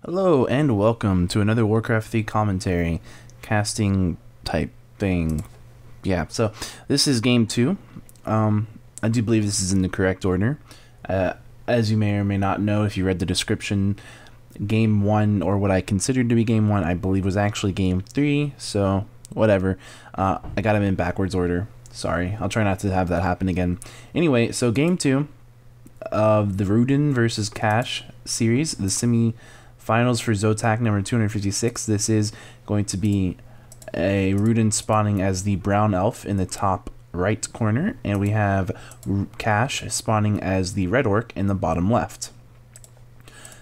Hello and welcome to another Warcraft 3 commentary casting type thing. Yeah, so this is game 2. I do believe this is in the correct order. As you may or may not know if you read the description, game 1, or what I considered to be game 1, I believe was actually game 3, so whatever. I got them in backwards order. Sorry, I'll try not to have that happen again. Anyway, so game 2 of the Rudan versus Cash series, the semi-finals for ZOTAC number 256. This is going to be a Rudan spawning as the brown elf in the top right corner, and we have Cash spawning as the red orc in the bottom left.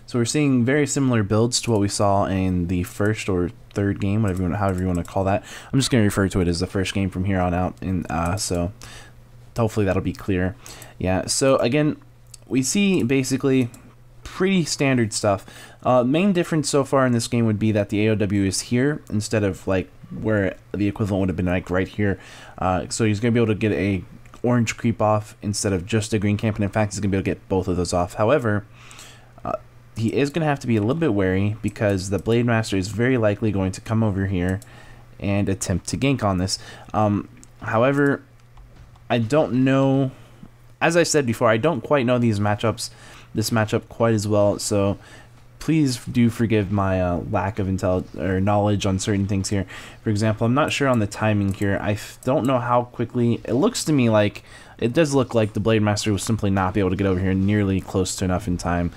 So we're seeing very similar builds to what we saw in the first or third game, however you want to call that. I'm just going to refer to it as the first game from here on out, and so hopefully that'll be clear. Yeah, so again, we see basically pretty standard stuff. Main difference so far in this game would be that the AOW is here instead of like where the equivalent would have been like right here. So he's going to be able to get a orange creep off instead of just a green camp, and in fact he's going to be able to get both of those off. However, he is going to have to be a little bit wary because the Blade Master is very likely going to come over here and attempt to gank on this. However, I don't know. As I said before, I don't quite know this matchup quite as well, so please do forgive my lack of knowledge on certain things here. For example, I'm not sure on the timing here. I don't know how quickly. It looks to me like it does look like the Blade Master will simply not be able to get over here nearly close to enough in time.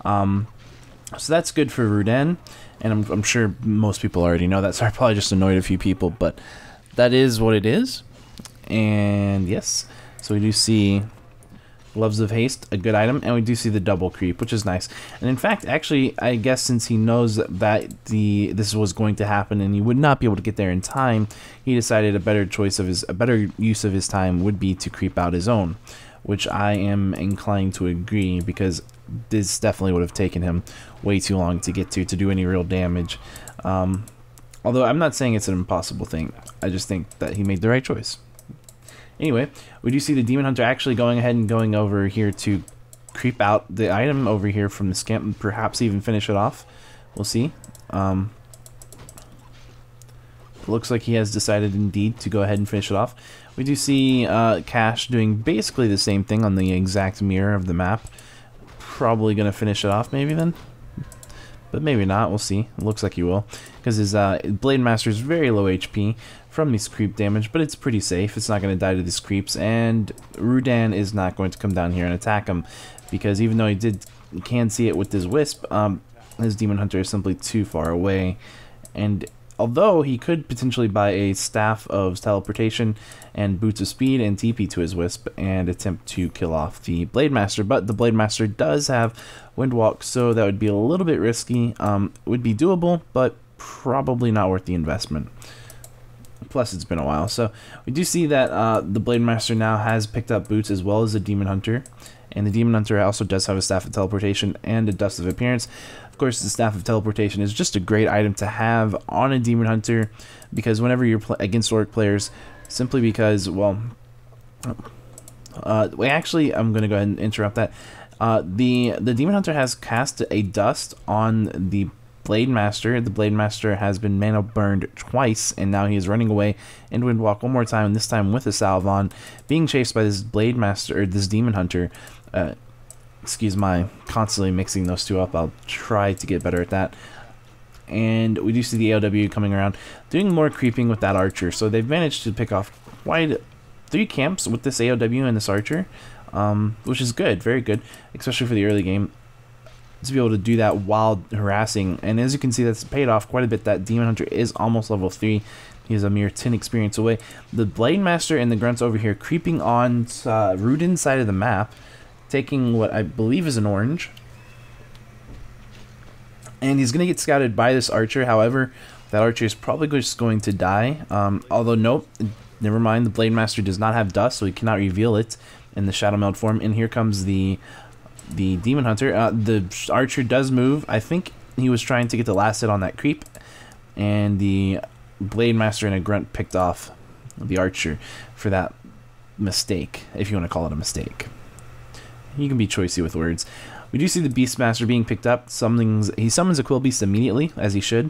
So that's good for Rudan, and I'm sure most people already know that, so I probably just annoyed a few people, but that is what it is. And yes, so we do see Gloves of Haste, a good item, and we do see the double creep, which is nice. And in fact, actually, I guess since he knows that this was going to happen and he would not be able to get there in time, he decided a better use of his time would be to creep out his own, which I am inclined to agree, because this definitely would have taken him way too long to get to do any real damage. Although I'm not saying it's an impossible thing, I just think that he made the right choice. Anyway, we do see the Demon Hunter actually going ahead and going over here to creep out the item over here from the scamp and perhaps even finish it off. We'll see. It looks like he has decided indeed to go ahead and finish it off. We do see Cash doing basically the same thing on the exact mirror of the map. Probably going to finish it off maybe then. But maybe not, we'll see. It looks like he will, because his Blade Master is very low HP from this creep damage, but it's pretty safe. It's not going to die to these creeps, and Rudan is not going to come down here and attack him, because even though he can see it with his Wisp, his Demon Hunter is simply too far away. And although he could potentially buy a Staff of Teleportation and Boots of Speed and TP to his Wisp and attempt to kill off the Blade Master, but the Blade Master does have Windwalk, so that would be a little bit risky. It would be doable, but probably not worth the investment. Plus, it's been a while. So we do see that the Blade Master now has picked up Boots as well as the Demon Hunter, and the Demon Hunter also does have a Staff of Teleportation and a Dust of Appearance. Of course, the Staff of Teleportation is just a great item to have on a Demon Hunter, because whenever you're against Orc players, simply because, well, actually, I'm going to go ahead and interrupt that. The Demon Hunter has cast a Dust on the Blade Master. The Blade Master has been mana burned twice, and now he is running away and Windwalk one more time, and this time with a salve on, being chased by this Blade Master, or this Demon Hunter. Excuse my constantly mixing those two up. I'll try to get better at that. And we do see the AOW coming around, doing more creeping with that Archer. So they've managed to pick off quite 3 camps with this AOW and this Archer, which is good, very good, especially for the early game, to be able to do that while harassing. And as you can see, that's paid off quite a bit. That Demon Hunter is almost level 3. He is a mere 10 experience away. The Blade Master and the Grunts over here creeping on Rudan's side of the map, taking what I believe is an orange. And he's going to get scouted by this Archer. However, that Archer is probably just going to die. Although, nope, never mind. The Blade Master does not have Dust, so he cannot reveal it in the Shadow Meld form. And here comes the Demon Hunter. The Archer does move. I think he was trying to get the last hit on that creep, and the Blade Master and a Grunt picked off the Archer for that mistake, if you want to call it a mistake. You can be choicey with words. We do see the Beastmaster being picked up. He summons a Quill Beast immediately, as he should.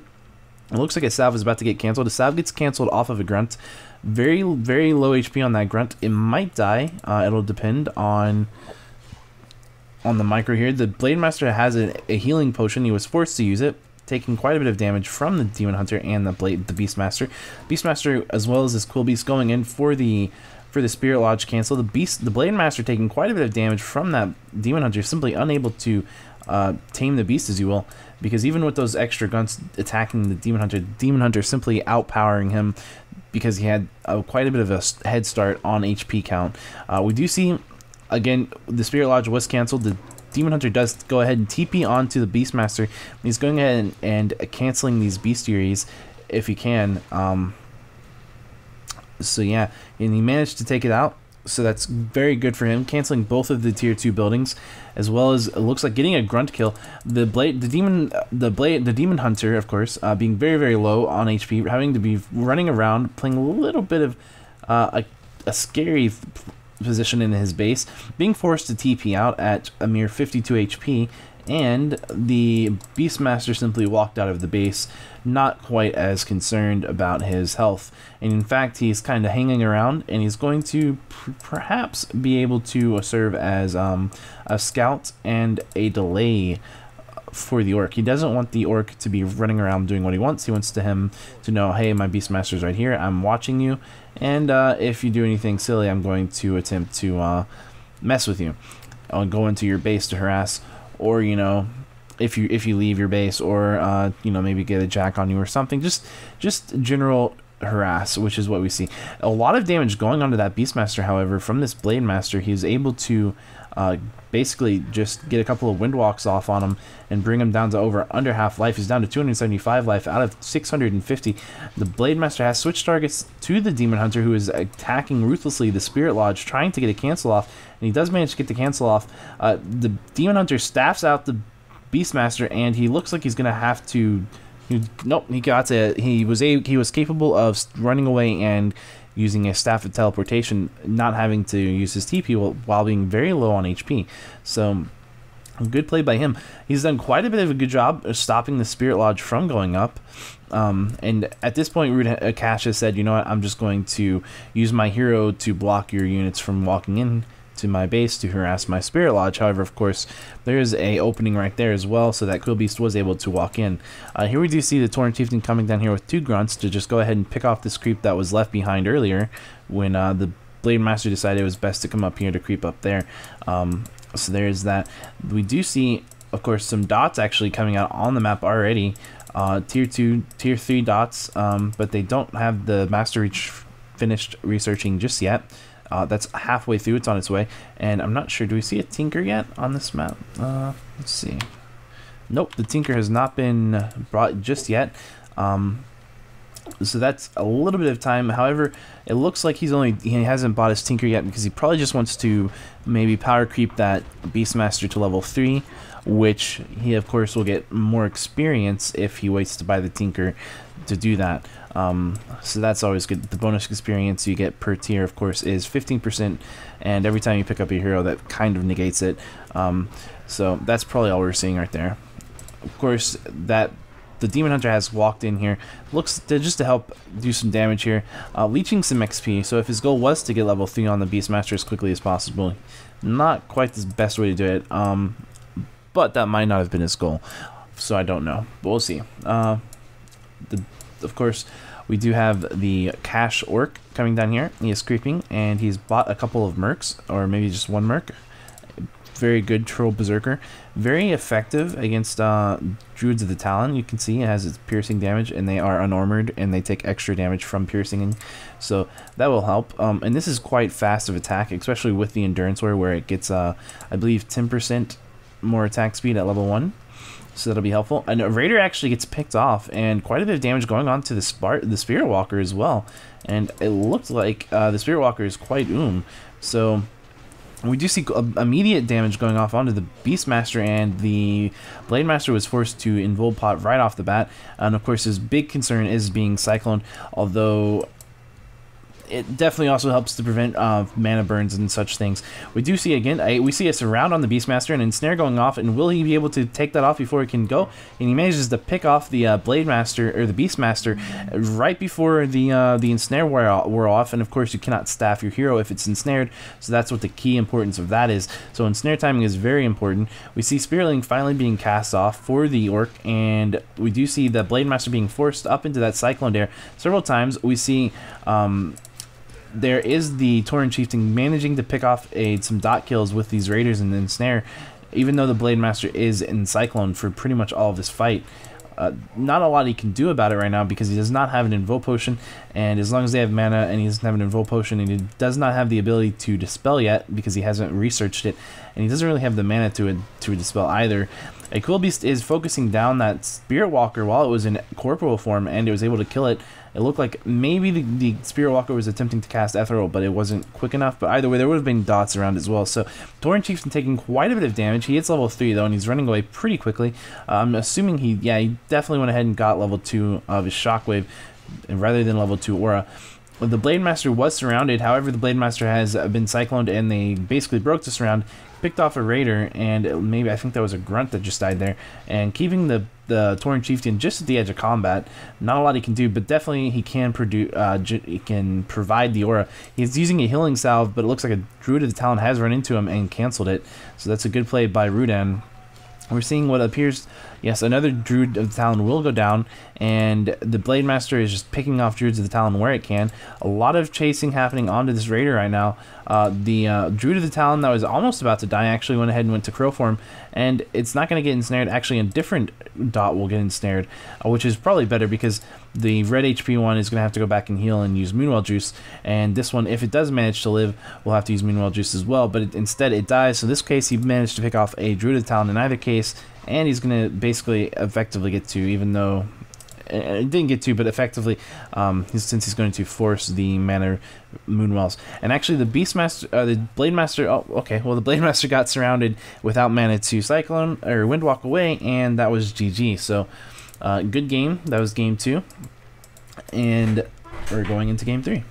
It looks like a salve is about to get canceled. A salve gets canceled off of a grunt. Very, very low HP on that grunt. It might die. It'll depend on the micro here. The Blade Master has a healing potion. He was forced to use it, taking quite a bit of damage from the Demon Hunter and the Beastmaster. Beastmaster, as well as this Quill Beast, going in for the Spirit Lodge cancel. The Blade Master taking quite a bit of damage from that Demon Hunter, simply unable to tame the beast, as you will, because even with those extra guns attacking the Demon Hunter simply outpowering him because he had quite a bit of a head start on HP count. We do see, again, the Spirit Lodge was canceled. The Demon Hunter does go ahead and TP onto the Beastmaster. He's going ahead and canceling these bestiaries if he can. So yeah, and he managed to take it out. So that's very good for him, canceling both of the tier 2 buildings, as well as it looks like getting a grunt kill. The Demon Hunter, of course, being very, very low on HP, having to be running around, playing a little bit of a scary position in his base, being forced to TP out at a mere 52 HP, and the Beastmaster simply walked out of the base, not quite as concerned about his health. And in fact, he's kind of hanging around, and he's going to perhaps be able to serve as a scout and a delay for the Orc. He doesn't want the Orc to be running around doing what he wants. He wants him to know, hey, my Beastmaster's right here, I'm watching you, and if you do anything silly, I'm going to attempt to mess with you. I'll go into your base to harass, or, you know, if you leave your base, or you know, maybe get a jack on you or something. Just general harass, which is what we see. A lot of damage going onto that Beastmaster, however, from this Blade Master. He's able to basically just get a couple of Windwalks off on him and bring him down to under half life. He's down to 275 life out of 650. The Blade Master has switched targets to the Demon Hunter, who is attacking ruthlessly the Spirit Lodge, trying to get a cancel off, and he does manage to get the cancel off. The Demon Hunter staffs out the Beastmaster, and he looks like he's gonna have to. Nope, he was capable of running away and using a staff of teleportation, not having to use his TP while being very low on HP. So good play by him. He's done quite a bit of a good job of stopping the Spirit Lodge from going up. And at this point, Rudan has said, you know what, I'm just going to use my hero to block your units from walking in to my base to harass my Spirit Lodge. However, of course, there's a opening right there as well, so that Quill Beast was able to walk in. Here we do see the Torn Chieftain coming down here with 2 grunts to just go ahead and pick off this creep that was left behind earlier when the Blade Master decided it was best to come up here to creep up there. So there's that. We do see, of course, some dots actually coming out on the map already. Tier 2, Tier 3 dots, but they don't have the Master finished researching just yet. That's halfway through, it's on its way, and I'm not sure, do we see a Tinker yet on this map? Let's see. Nope, the Tinker has not been brought just yet, so that's a little bit of time. However, it looks like he hasn't bought his Tinker yet because he probably just wants to maybe power creep that Beastmaster to level 3, which he of course will get more experience if he waits to buy the Tinker to do that. So that's always good. The bonus experience you get per tier, of course, is 15%, and every time you pick up a hero, that kind of negates it. So that's probably all we're seeing right there. Of course, that the Demon Hunter has walked in here, looks to, just to help do some damage here, leeching some XP. So if his goal was to get level 3 on the Beastmaster as quickly as possible, not quite the best way to do it, but that might not have been his goal, so I don't know, but we'll see. Of course, we do have the Cash Orc coming down here. He is creeping, and he's bought a couple of mercs, or maybe just one merc. Very good Troll Berserker. Very effective against Druids of the Talon. You can see it has its piercing damage, and they are unarmored, and they take extra damage from piercing. So that will help. And this is quite fast of attack, especially with the Endurance Wear, where it gets, I believe, 10% more attack speed at level 1. So that'll be helpful. And a Raider actually gets picked off, and quite a bit of damage going on to the Spirit Walker as well. And it looked like the Spirit Walker is quite So we do see immediate damage going off onto the Beastmaster, and the Blade Master was forced to invul pot right off the bat. And of course, his big concern is being cycloned, although it definitely also helps to prevent mana burns and such things. We do see again, we see a surround on the Beastmaster and ensnare going off, and will he be able to take that off before he can go? And he manages to pick off the Blade Master, or the Beastmaster, right before the ensnare wore off. And of course you cannot staff your hero if it's ensnared, so that's what the key importance of that is. So ensnare timing is very important. We see Spearling finally being cast off for the Orc, and we do see the Blade Master being forced up into that Cyclone Dare several times. We see there is the Tauren Chieftain managing to pick off some dot kills with these Raiders and ensnare, even though the Blade Master is in Cyclone for pretty much all of this fight. Not a lot he can do about it right now because he does not have an Invoke Potion, and as long as they have mana and he doesn't have an Invoke Potion, and he does not have the ability to dispel yet because he hasn't researched it, and he doesn't really have the mana to dispel either. A Cool Beast is focusing down that Spirit Walker while it was in corporal form, and it was able to kill it. It looked like maybe the Spirit Walker was attempting to cast Ethereal, but it wasn't quick enough. But either way, there would have been dots around as well. So Tauren Chieftain taking quite a bit of damage. He hits level 3 though, and he's running away pretty quickly. I'm assuming he definitely went ahead and got level 2 of his Shockwave, rather than level 2 Aura. The Blade Master was surrounded. However, the Blade Master has been cycloned, and they basically broke the surround, picked off a Raider, and maybe I think that was a Grunt that just died there, and keeping the Tauren Chieftain just at the edge of combat. Not a lot he can do, but definitely he can provide the aura. He's using a healing salve, but it looks like a Druid of the Talon has run into him and canceled it. So that's a good play by Rudan. We're seeing what appears, yes, another Druid of the Talon will go down, and the Blade Master is just picking off Druids of the Talon where it can. A lot of chasing happening onto this Raider right now. The Druid of the Talon that was almost about to die actually went ahead and went to Crow form, and it's not going to get ensnared. Actually, a different dot will get ensnared, which is probably better because the red HP one is going to have to go back and heal and use Moonwell Juice, and this one, if it does manage to live, will have to use Moonwell Juice as well, but instead it dies. So in this case, he managed to pick off a Druid of the Talon in either case, and he's going to basically effectively get to, even though it didn't get to, but effectively, since he's going to force the mana Moonwells. And actually the Beastmaster, the Blade Master, oh, okay, well the Blade Master got surrounded without mana to Cyclone, or Windwalk away, and that was GG. So, good game. That was game 2, and we're going into game 3.